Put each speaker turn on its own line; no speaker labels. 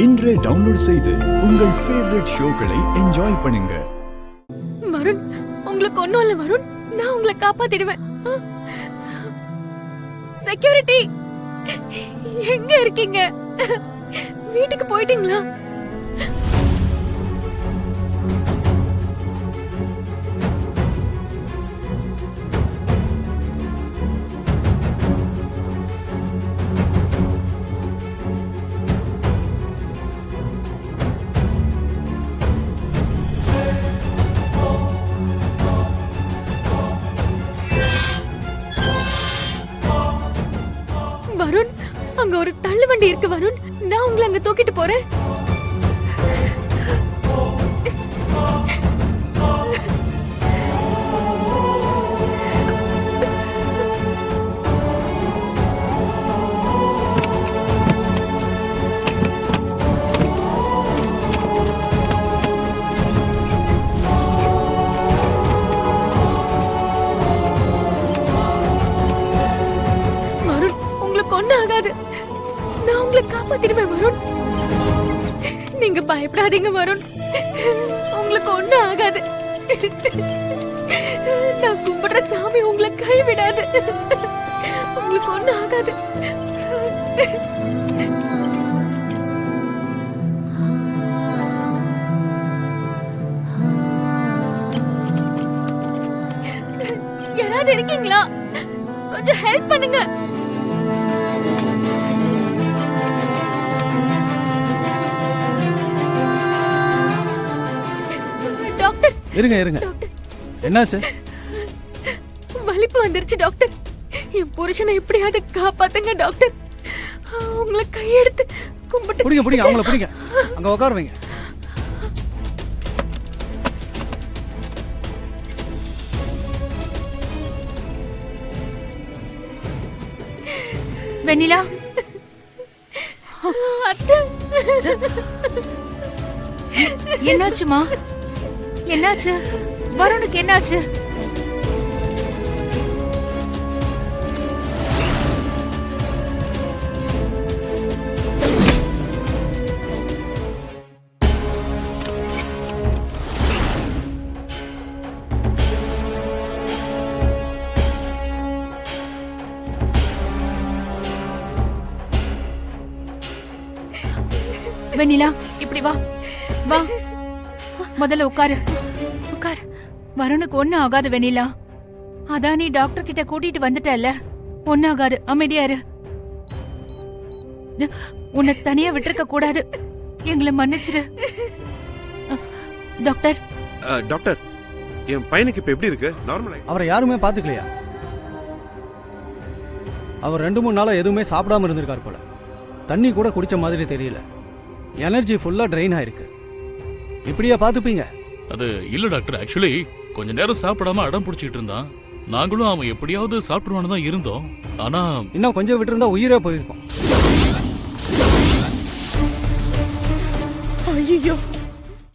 இன்றே டவுன்லோட் செய்து உங்கள் ஃபேவரட் ஷோக்களை என்ஜாய் பண்ணுங்க.
வருண், உங்களுக்கு ஒண்ணும் இல்ல வருண், நான் உங்களை காப்பாத்திடுவேன். செக்யூரிட்டி எங்க இருக்கீங்க? வீட்டுக்கு போயிட்டீங்களா? வருண், அங்க ஒரு தள்ளு வண்டி இருக்கு வருண், நான் உங்களை அங்க தூக்கிட்டு போறேன். ஒண்ணும் ஆகாது, நான் உங்களை காப்பாத்திடுவேன் வருண். நீங்க பயப்படாதீங்க வருண், உங்களுக்கு ஒண்ணும் ஆகாது. நான் கும்பிடுற சாமி உங்களை கைவிடாது. உங்களுக்கு ஒண்ணும் ஆகாது. யாராவது இருக்கீங்களா? கொஞ்சம் ஹெல்ப் பண்ணுங்க.
இருங்க இருங்க, என்னாச்சு?
வலிப்பு வந்துருச்சு டாக்டர். என் புருஷனை எப்படியாவது காப்பாத்துங்க டாக்டர். உங்களை கையெடுத்து கும்பிட்டு
பிடிங்க பிடிங்க, அவங்கள பிடிங்க, அங்க உட்கார வைங்க.
வெண்ணிலா, அத்தை,
என்னாச்சுமா? என்னாச்சு? வருணுக்கு என்னாச்சு? வெண்ணிலா, இப்படி வா வா, முதல்ல உட்காரு உட்காரு. வருணுக்கு ஒன்னும் ஆகாது வெண்ணிலா, அதான் நீ டாக்டர் கிட்ட கூட்டிட்டு வந்துட்டல, ஒன்னும் ஆகாது, அமைதியா இரு. உன்னை தனியா விட்டுருக்க கூடாது, எங்களை மன்னிச்சிரு. டாக்டர்
டாக்டர், என் பையனுக்கு இப்ப எப்படி இருக்கு? நார்மலா?
அவரை யாருமே பாத்துக்கலையா? அவர் 2-3 நாளா எதுவுமே சாப்பிடாம இருந்திருக்காரு போல. தண்ணி கூட குடிச்ச மாதிரி தெரியல. எனர்ஜி ஃபுல்லா ட்ரெயின் ஆயிருக்கு. இப்படியா பாத்துப்பீங்க?
அது இல்ல டாக்டர், ஆக்சுவலி கொஞ்ச நேரம் சாப்பிடாம அடம் பிடிச்சிட்டு இருந்தான். நாங்களும் அவன் எப்படியாவது சாப்பிடுவான்னு தான் இருந்தோம். ஆனா
இன்னும் கொஞ்சம் விட்டுருந்தா உயிரே போயிருக்கும்.
ஐயோ,